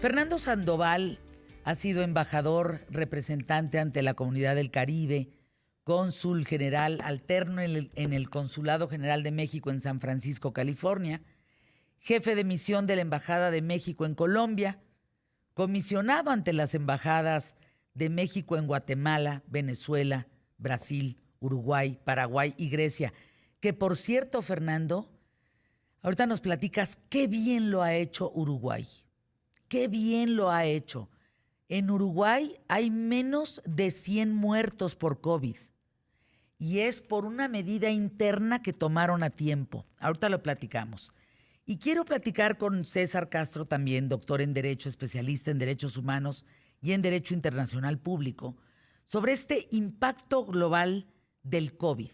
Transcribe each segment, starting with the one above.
Fernando Sandoval ha sido embajador representante ante la Comunidad del Caribe, cónsul general alterno en el Consulado General de México en San Francisco, California, jefe de misión de la Embajada de México en Colombia, comisionado ante las embajadas de México en Guatemala, Venezuela, Brasil, Uruguay, Paraguay y Grecia. Que por cierto, Fernando, ahorita nos platicas qué bien lo ha hecho Uruguay. Qué bien lo ha hecho. En Uruguay hay menos de 100 muertos por COVID. Y es por una medida interna que tomaron a tiempo. Ahorita lo platicamos. Y quiero platicar con César Castro también, doctor en Derecho, especialista en Derechos Humanos y en Derecho Internacional Público, sobre este impacto global del COVID.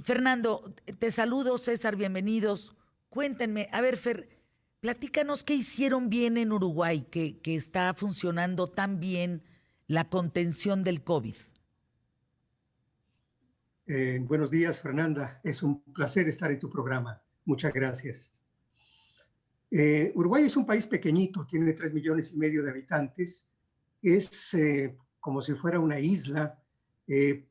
Fernando, te saludo, César, bienvenidos. Cuéntenme, a ver, Fer, platícanos qué hicieron bien en Uruguay, que está funcionando tan bien la contención del COVID. Buenos días, Fernanda. Es un placer estar en tu programa. Muchas gracias. Uruguay es un país pequeñito, tiene 3,5 millones de habitantes. Es como si fuera una isla,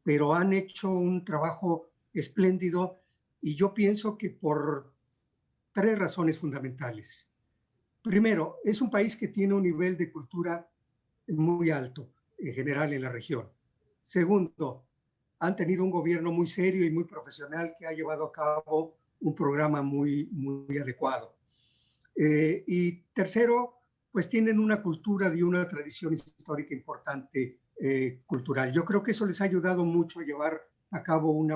pero han hecho un trabajo espléndido y yo pienso que por 3 razones fundamentales. Primero, es un país que tiene un nivel de cultura muy alto en general en la región. Segundo, han tenido un gobierno muy serio y muy profesional que ha llevado a cabo un programa muy adecuado. Y tercero, pues tienen una cultura y una tradición histórica importante cultural. Yo creo que eso les ha ayudado mucho a llevar a cabo un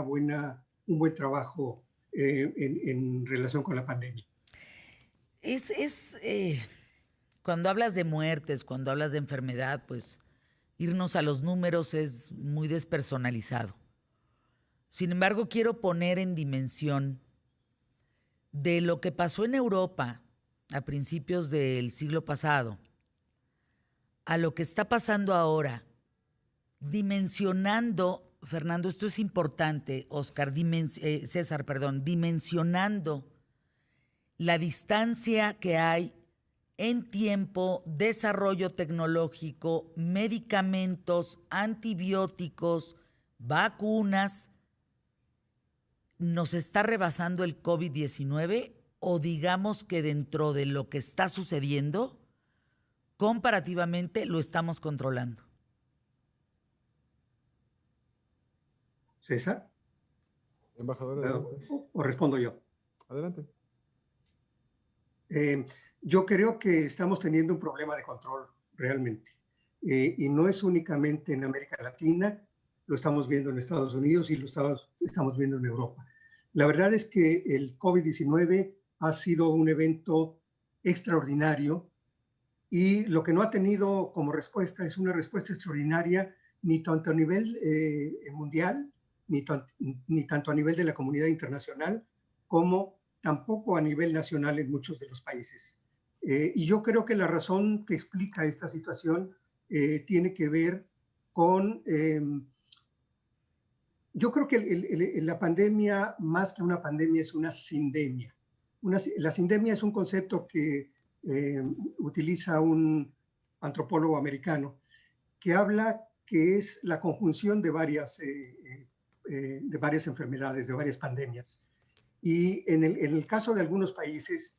buen trabajo en relación con la pandemia. Cuando hablas de muertes, cuando hablas de enfermedad, pues irnos a los números es muy despersonalizado. Sin embargo, quiero poner en dimensión de lo que pasó en Europa a principios del siglo pasado a lo que está pasando ahora, dimensionando, Fernando, esto es importante, César, dimensionando la distancia que hay en tiempo, desarrollo tecnológico, medicamentos, antibióticos, vacunas. ¿Nos está rebasando el COVID-19 o digamos que dentro de lo que está sucediendo, comparativamente lo estamos controlando? César. Embajador, adelante. ¿O respondo yo? Adelante. Yo creo que estamos teniendo un problema de control realmente. Y no es únicamente en América Latina, lo estamos viendo en Estados Unidos y lo estamos viendo en Europa. La verdad es que el COVID-19 ha sido un evento extraordinario y lo que no ha tenido como respuesta es una respuesta extraordinaria ni tanto a nivel mundial, ni tanto a nivel de la comunidad internacional, como tampoco a nivel nacional en muchos de los países. Y yo creo que la razón que explica esta situación tiene que ver con... yo creo que la pandemia, más que una pandemia, es una sindemia. La sindemia es un concepto que utiliza un antropólogo americano que habla que es la conjunción de varias enfermedades, de varias pandemias. Y en el caso de algunos países,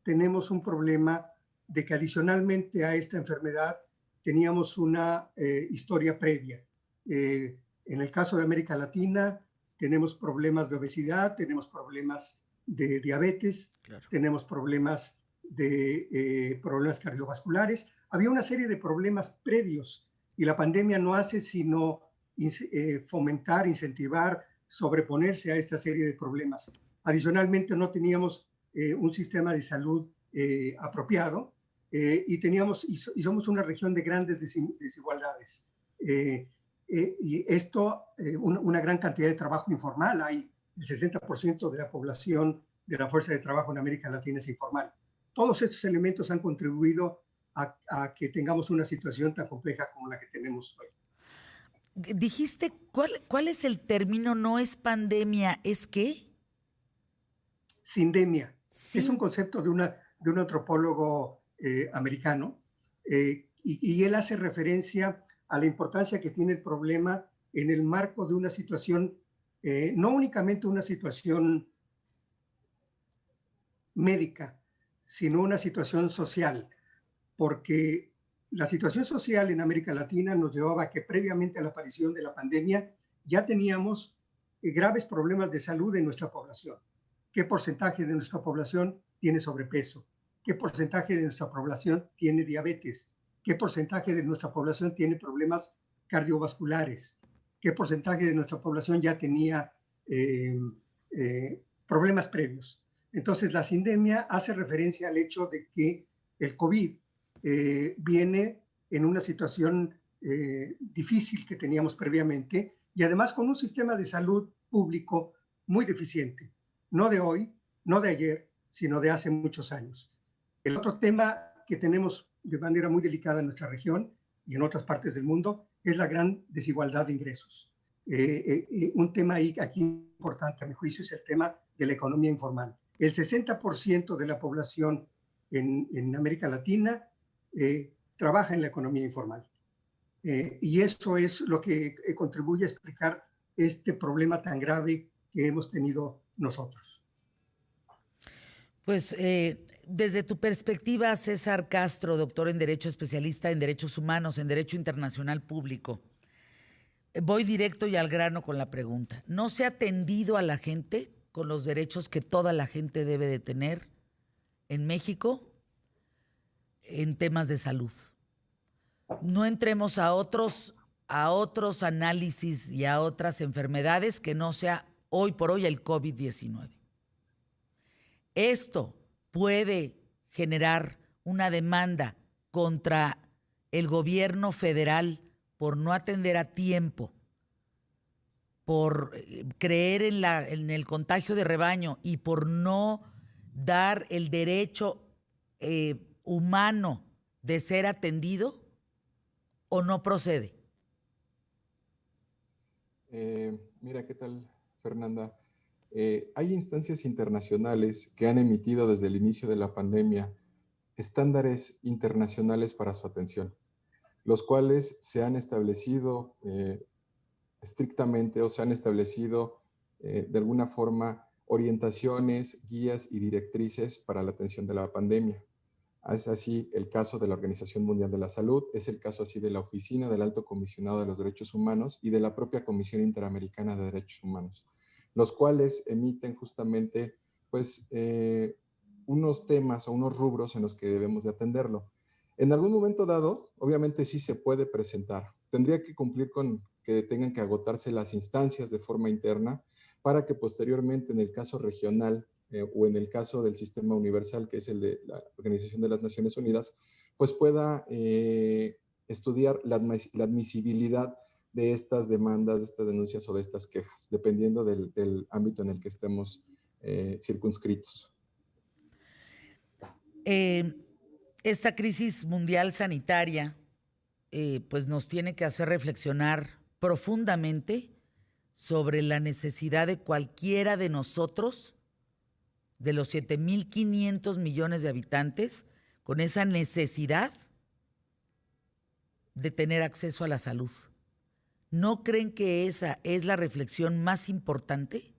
tenemos un problema de que adicionalmente a esta enfermedad teníamos una historia previa. En el caso de América Latina, tenemos problemas de obesidad, tenemos problemas de diabetes, claro. Tenemos problemas de problemas cardiovasculares. Había una serie de problemas previos y la pandemia no hace sino fomentar, incentivar, sobreponerse a esta serie de problemas. Adicionalmente, no teníamos un sistema de salud apropiado y somos una región de grandes desigualdades. Y esto, una gran cantidad de trabajo informal. Hay el 60% de la población de la fuerza de trabajo en América Latina es informal. Todos estos elementos han contribuido a que tengamos una situación tan compleja como la que tenemos hoy. Dijiste, ¿cuál es el término? No es pandemia, ¿es qué? Sindemia. Sí. Es un concepto de de un antropólogo americano, y él hace referencia a la importancia que tiene el problema en el marco de una situación, no únicamente una situación médica, sino una situación social, porque la situación social en América Latina nos llevaba a que previamente a la aparición de la pandemia ya teníamos graves problemas de salud en nuestra población. ¿Qué porcentaje de nuestra población tiene sobrepeso? ¿Qué porcentaje de nuestra población tiene diabetes? ¿Qué porcentaje de nuestra población tiene problemas cardiovasculares? ¿Qué porcentaje de nuestra población ya tenía problemas previos? Entonces, la sindemia hace referencia al hecho de que el COVID viene en una situación difícil que teníamos previamente y además con un sistema de salud público muy deficiente, no de hoy, no de ayer, sino de hace muchos años. El otro tema que tenemos de manera muy delicada en nuestra región y en otras partes del mundo es la gran desigualdad de ingresos. Un tema aquí importante, a mi juicio, es el tema de la economía informal. El 60% de la población en América Latina trabaja en la economía informal. Y eso es lo que contribuye a explicar este problema tan grave que hemos tenido nosotros. Pues desde tu perspectiva, César Castro, doctor en Derecho, especialista en Derechos Humanos, en Derecho Internacional Público, voy directo y al grano con la pregunta. ¿No se ha atendido a la gente con los derechos que toda la gente debe de tener en México en temas de salud? No entremos a otros análisis y a otras enfermedades que no sea hoy por hoy el COVID-19. Esto puede generar una demanda contra el gobierno federal por no atender a tiempo, por creer en el contagio de rebaño y por no dar el derecho humano de ser atendido, ¿o no procede? Mira, ¿qué tal, Fernanda? Hay instancias internacionales que han emitido desde el inicio de la pandemia estándares internacionales para su atención, los cuales se han establecido estrictamente o se han establecido de alguna forma orientaciones, guías y directrices para la atención de la pandemia. Es así el caso de la Organización Mundial de la Salud, es el caso así de la Oficina del Alto Comisionado de los Derechos Humanos y de la propia Comisión Interamericana de Derechos Humanos, los cuales emiten justamente pues, unos temas o unos rubros en los que debemos de atenderlo. En algún momento dado, obviamente sí se puede presentar. Tendría que cumplir con que tengan que agotarse las instancias de forma interna para que posteriormente en el caso regional o en el caso del sistema universal, que es el de la Organización de las Naciones Unidas, pues pueda estudiar la admisibilidad de estas demandas, de estas denuncias o de estas quejas, dependiendo del ámbito en el que estemos circunscritos. Esta crisis mundial sanitaria pues nos tiene que hacer reflexionar profundamente sobre la necesidad de cualquiera de nosotros, de los 7.500 millones de habitantes, con esa necesidad de tener acceso a la salud. ¿No creen que esa es la reflexión más importante?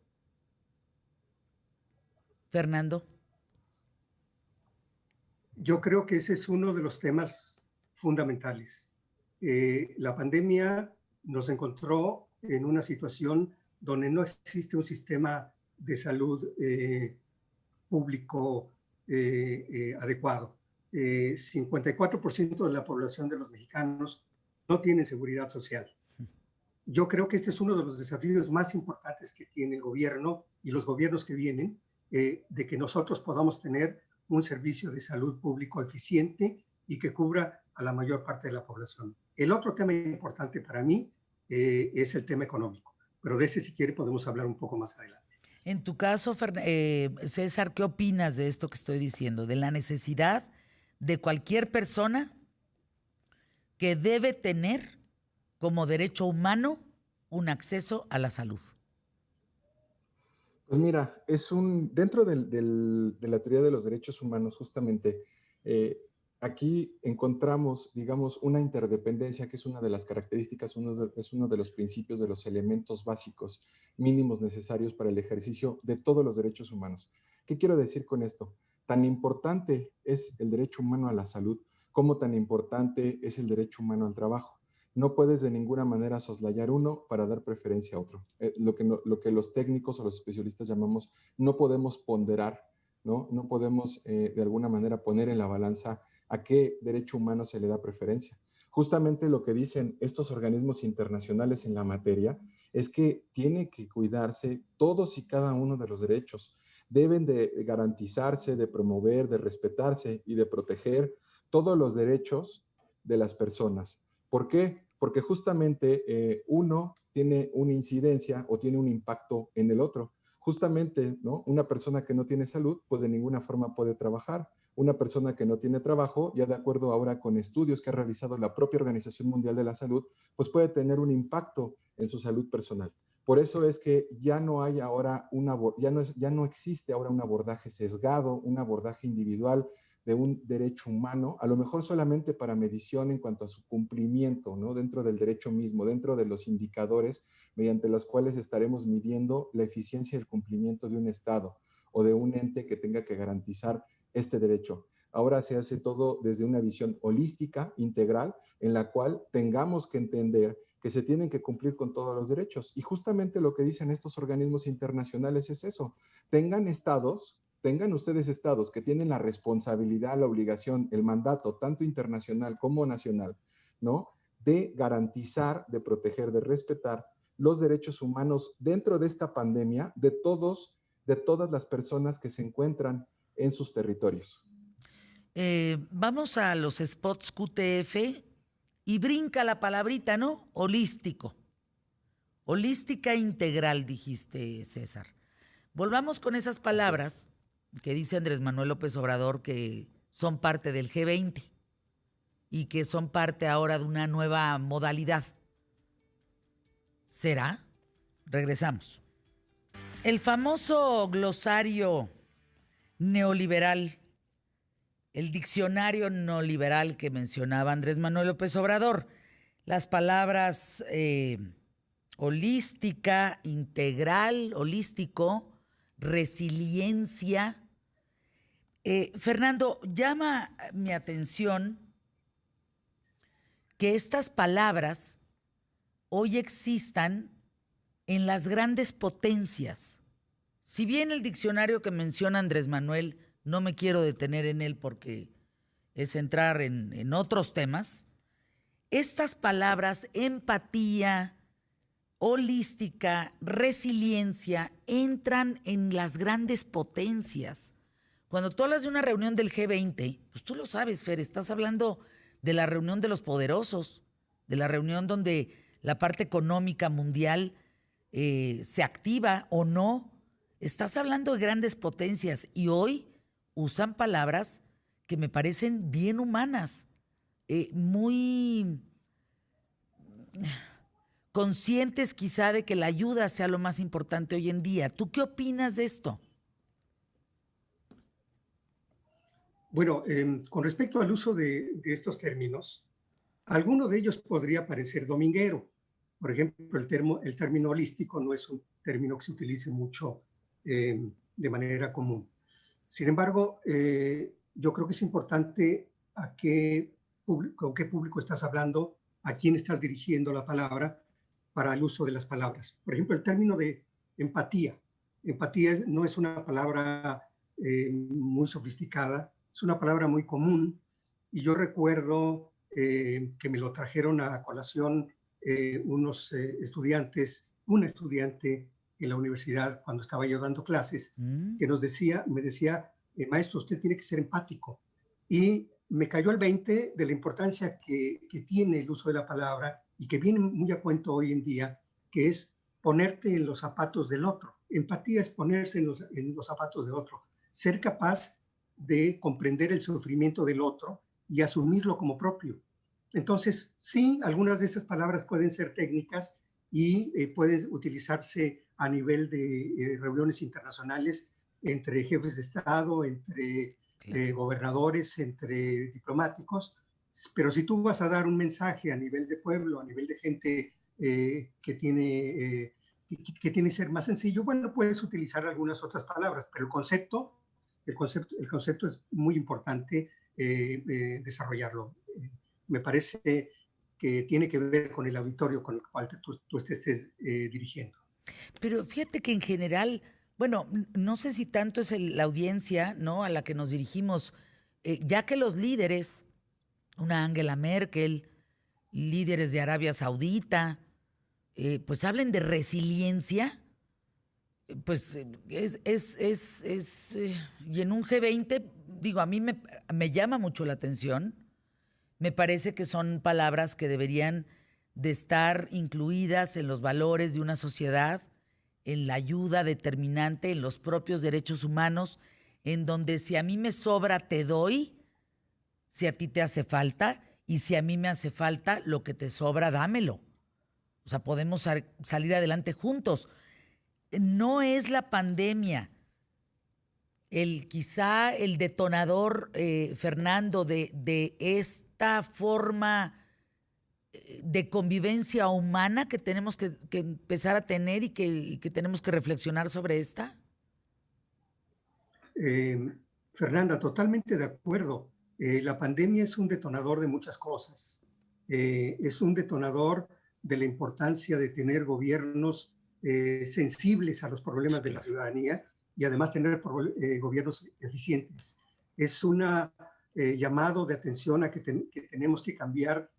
Fernando. Yo creo que ese es uno de los temas fundamentales. La pandemia nos encontró en una situación donde no existe un sistema de salud público adecuado. 54% de la población de los mexicanos no tiene seguridad social. Yo creo que este es uno de los desafíos más importantes que tiene el gobierno y los gobiernos que vienen, de que nosotros podamos tener un servicio de salud público eficiente y que cubra a la mayor parte de la población. El otro tema importante para mí es el tema económico, pero de ese, si quiere, podemos hablar un poco más adelante. En tu caso, César, ¿qué opinas de esto que estoy diciendo? De la necesidad de cualquier persona que debe tener como derecho humano un acceso a la salud. Pues mira, dentro de la teoría de los derechos humanos, justamente, eh, aquí encontramos, digamos, una interdependencia que es una de las características, es uno de los principios, de los elementos básicos mínimos necesarios para el ejercicio de todos los derechos humanos. ¿Qué quiero decir con esto? Tan importante es el derecho humano a la salud como tan importante es el derecho humano al trabajo. No puedes de ninguna manera soslayar uno para dar preferencia a otro. Lo que los técnicos o los especialistas llamamos, no podemos ponderar, ¿no? No podemos de alguna manera poner en la balanza a qué derecho humano se le da preferencia. Justamente lo que dicen estos organismos internacionales en la materia es que tiene que cuidarse todos y cada uno de los derechos. Deben de garantizarse, de promover, de respetarse y de proteger todos los derechos de las personas. ¿Por qué? Porque justamente uno tiene una incidencia o tiene un impacto en el otro. Justamente, ¿no? Una persona que no tiene salud, pues de ninguna forma puede trabajar. Una persona que no tiene trabajo, ya de acuerdo ahora con estudios que ha realizado la propia Organización Mundial de la Salud, pues puede tener un impacto en su salud personal. Por eso es que ya no hay ahora ya no existe ahora un abordaje sesgado, un abordaje individual de un derecho humano, a lo mejor solamente para medición en cuanto a su cumplimiento, ¿no? Dentro del derecho mismo, dentro de los indicadores mediante los cuales estaremos midiendo la eficiencia del cumplimiento de un Estado o de un ente que tenga que garantizar este derecho. Ahora se hace todo desde una visión holística, integral, en la cual tengamos que entender que se tienen que cumplir con todos los derechos. Y justamente lo que dicen estos organismos internacionales es eso. Tengan ustedes estados que tienen la responsabilidad, la obligación, el mandato, tanto internacional como nacional, ¿no? De garantizar, de proteger, de respetar los derechos humanos dentro de esta pandemia de todas las personas que se encuentran en sus territorios. Vamos a los spots QTF y brinca la palabrita, ¿no? Holístico. Holística integral, dijiste, César. Volvamos con esas palabras que dice Andrés Manuel López Obrador que son parte del G20 y que son parte ahora de una nueva modalidad. ¿Será? Regresamos. El famoso glosario neoliberal, el diccionario neoliberal que mencionaba Andrés Manuel López Obrador, las palabras holística, integral, holístico, resiliencia. Fernando, llama mi atención que estas palabras hoy existan en las grandes potencias. Si bien el diccionario que menciona Andrés Manuel, no me quiero detener en él porque es entrar en otros temas, estas palabras, empatía, holística, resiliencia, entran en las grandes potencias. Cuando tú hablas de una reunión del G20, pues tú lo sabes, Fer, estás hablando de la reunión de los poderosos, de la reunión donde la parte económica mundial se activa o no. Estás hablando de grandes potencias y hoy usan palabras que me parecen bien humanas, muy conscientes quizá de que la ayuda sea lo más importante hoy en día. ¿Tú qué opinas de esto? Bueno, con respecto al uso de estos términos, alguno de ellos podría parecer dominguero. Por ejemplo, el término holístico no es un término que se utilice mucho de manera común. Sin embargo, yo creo que es importante con qué público estás hablando, a quién estás dirigiendo la palabra para el uso de las palabras. Por ejemplo, el término de empatía. Empatía no es una palabra muy sofisticada, es una palabra muy común. Y yo recuerdo que me lo trajeron a colación unos estudiantes, una estudiante en la universidad cuando estaba yo dando clases, que me decía, maestro, usted tiene que ser empático. Y me cayó el 20 de la importancia que tiene el uso de la palabra y que viene muy a cuento hoy en día, que es ponerte en los zapatos del otro. Empatía es ponerse en los zapatos del otro, ser capaz de comprender el sufrimiento del otro y asumirlo como propio. Entonces, sí, algunas de esas palabras pueden ser técnicas y pueden utilizarse a nivel de reuniones internacionales entre jefes de Estado, entre gobernadores, entre diplomáticos. Pero si tú vas a dar un mensaje a nivel de pueblo, a nivel de gente que tiene que ser más sencillo, bueno, puedes utilizar algunas otras palabras, pero el concepto es muy importante desarrollarlo. Me parece que tiene que ver con el auditorio con el cual tú te estés dirigiendo. Pero fíjate que en general, bueno, no sé si tanto es la audiencia, ¿no? A la que nos dirigimos, ya que los líderes, una Angela Merkel, líderes de Arabia Saudita, pues hablen de resiliencia, pues y en un G20, digo, a mí me llama mucho la atención. Me parece que son palabras que deberían de estar incluidas en los valores de una sociedad, en la ayuda determinante, en los propios derechos humanos, en donde si a mí me sobra, te doy, si a ti te hace falta, y si a mí me hace falta, lo que te sobra, dámelo. O sea, podemos salir adelante juntos. No es la pandemia quizá el detonador, Fernando, de esta forma de convivencia humana que tenemos que empezar a tener y que tenemos que reflexionar sobre esta? Fernanda, totalmente de acuerdo. La pandemia es un detonador de muchas cosas. Es un detonador de la importancia de tener gobiernos sensibles a los problemas de la ciudadanía y además tener gobiernos eficientes. Es un llamado de atención a que tenemos que cambiar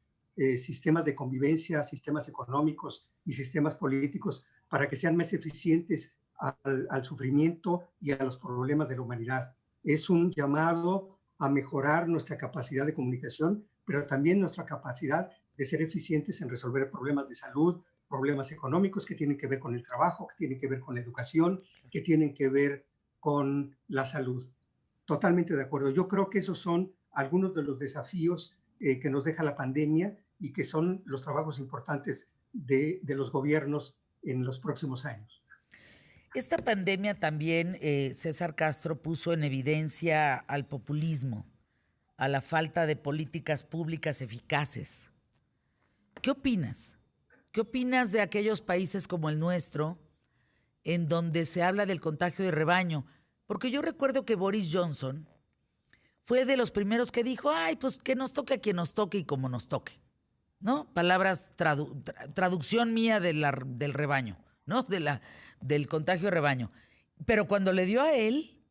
sistemas de convivencia, sistemas económicos y sistemas políticos para que sean más eficientes al sufrimiento y a los problemas de la humanidad. Es un llamado a mejorar nuestra capacidad de comunicación, pero también nuestra capacidad de ser eficientes en resolver problemas de salud, problemas económicos que tienen que ver con el trabajo, que tienen que ver con la educación, que tienen que ver con la salud. Totalmente de acuerdo. Yo creo que esos son algunos de los desafíos que nos deja la pandemia y que son los trabajos importantes de los gobiernos en los próximos años. Esta pandemia también, César Castro, puso en evidencia al populismo, a la falta de políticas públicas eficaces. ¿Qué opinas? ¿Qué opinas de aquellos países como el nuestro, en donde se habla del contagio de rebaño? Porque yo recuerdo que Boris Johnson fue de los primeros que dijo, ay, pues que nos toque a quien nos toque y como nos toque, ¿no? Palabras, traducción mía del rebaño, ¿no? Del contagio de rebaño. Pero cuando le dio a él,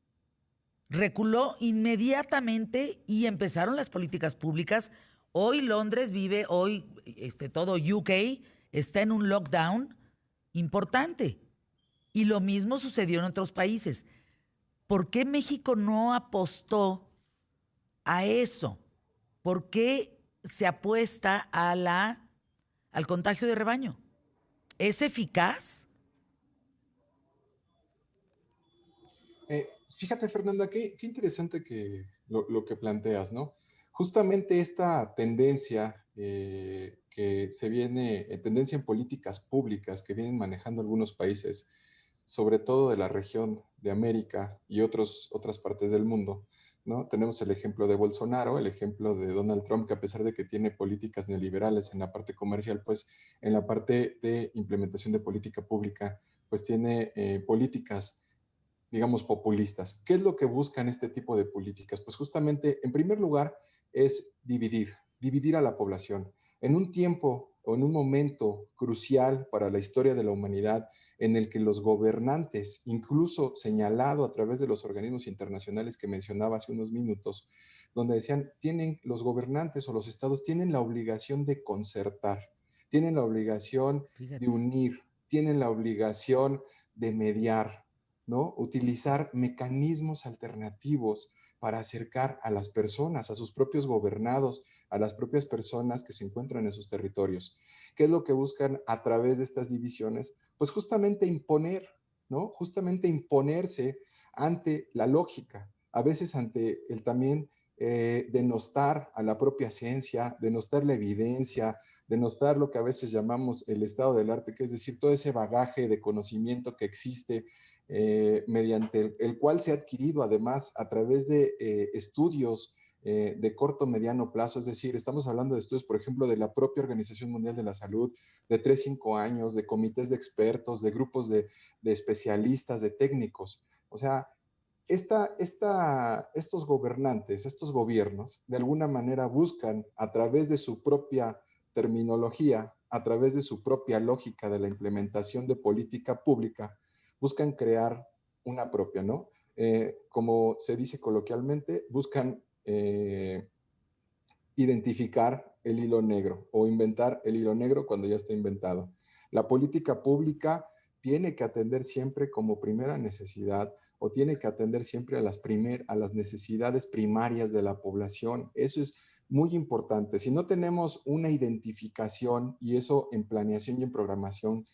reculó inmediatamente y empezaron las políticas públicas. Hoy Londres vive, hoy todo UK está en un lockdown importante. Y lo mismo sucedió en otros países. ¿Por qué México no apostó a eso? ¿Por qué se apuesta al contagio de rebaño? ¿Es eficaz? Fíjate, Fernanda, qué interesante que lo que planteas, ¿no? Justamente esta tendencia que se viene, tendencia en políticas públicas que vienen manejando algunos países, sobre todo de la región de América y otras partes del mundo, ¿no? Tenemos el ejemplo de Bolsonaro, el ejemplo de Donald Trump, que a pesar de que tiene políticas neoliberales en la parte comercial, pues en la parte de implementación de política pública, pues tiene políticas, digamos, populistas. ¿Qué es lo que buscan este tipo de políticas? Pues justamente, en primer lugar, es dividir a la población. En un tiempo o en un momento crucial para la historia de la humanidad, en el que los gobernantes, incluso señalado a través de los organismos internacionales que mencionaba hace unos minutos, donde decían, los gobernantes o los estados tienen la obligación de concertar, tienen la obligación de Fíjate. unir, tienen la obligación de mediar, ¿no? Utilizar mecanismos alternativos para acercar a las personas, a sus propios gobernados, a las propias personas que se encuentran en sus territorios. ¿Qué es lo que buscan a través de estas divisiones? Pues justamente imponer, ¿no? Justamente imponerse ante la lógica, a veces ante también denostar a la propia ciencia, denostar la evidencia, denostar lo que a veces llamamos el estado del arte, que es decir, todo ese bagaje de conocimiento que existe, mediante el cual se ha adquirido además a través de estudios de corto, mediano plazo, es decir, estamos hablando de estudios, por ejemplo, de la propia Organización Mundial de la Salud, de 3, 5 años, de comités de expertos, de grupos de especialistas, de técnicos. O sea, estos gobernantes, estos gobiernos, de alguna manera buscan a través de su propia terminología, a través de su propia lógica de la implementación de política pública, buscan crear una propia, ¿no? Como se dice coloquialmente, buscan identificar el hilo negro o inventar el hilo negro cuando ya está inventado. La política pública tiene que atender siempre como primera necesidad o tiene que atender siempre a las necesidades primarias de la población. Eso es muy importante. Si no tenemos una identificación, y eso en planeación y en programación,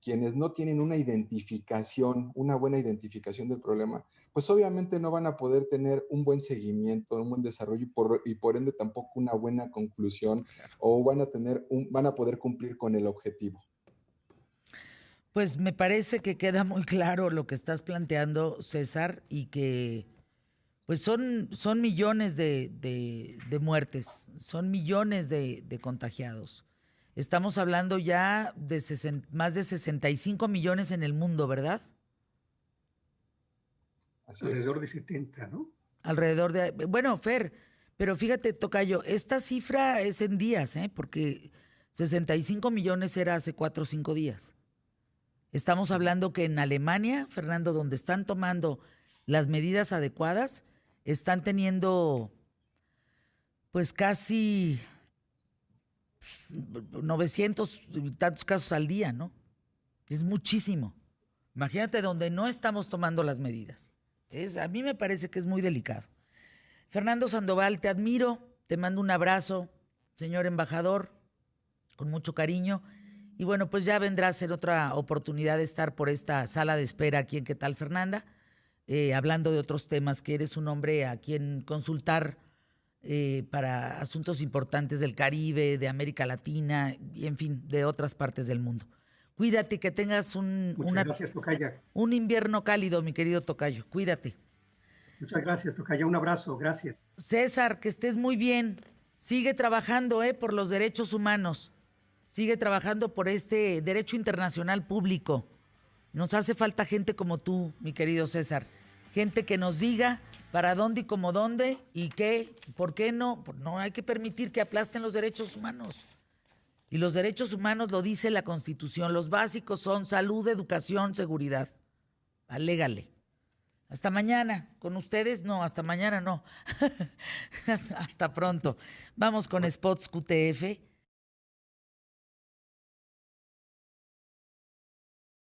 quienes no tienen una identificación, una buena identificación del problema, pues obviamente no van a poder tener un buen seguimiento, un buen desarrollo y por ende tampoco una buena conclusión o van a poder cumplir con el objetivo. Pues me parece que queda muy claro lo que estás planteando, César, y que pues son millones de muertes, son millones de contagiados. Estamos hablando ya de más de 65 millones en el mundo, ¿verdad? Así Alrededor es. de 70, ¿no? Alrededor de... Bueno, Fer, pero fíjate, tocayo, esta cifra es en días, porque 65 millones era hace 4 o 5 días. Estamos hablando que en Alemania, Fernando, donde están tomando las medidas adecuadas, están teniendo pues casi 900 y tantos casos al día, ¿no? Es muchísimo. Imagínate donde no estamos tomando las medidas. A mí me parece que es muy delicado. Fernando Sandoval, te admiro, te mando un abrazo, señor embajador, con mucho cariño. Y bueno, pues ya vendrás en otra oportunidad de estar por esta sala de espera aquí en ¿Qué tal, Fernanda? Hablando de otros temas, que eres un hombre a quien consultar para asuntos importantes del Caribe, de América Latina y, en fin, de otras partes del mundo. Cuídate, que tengas Muchas gracias, Tocaya. un invierno cálido, mi querido tocayo. Cuídate. Muchas gracias, Tocaya. Un abrazo, gracias. César, que estés muy bien. Sigue trabajando por los derechos humanos. Sigue trabajando por este derecho internacional público. Nos hace falta gente como tú, mi querido César. Gente que nos diga para dónde y cómo dónde y qué, por qué no. No hay que permitir que aplasten los derechos humanos. Y los derechos humanos lo dice la Constitución. Los básicos son salud, educación, seguridad. Alégale. Hasta mañana. ¿Con ustedes? No, hasta mañana no. Hasta pronto. Vamos con Spots QTF.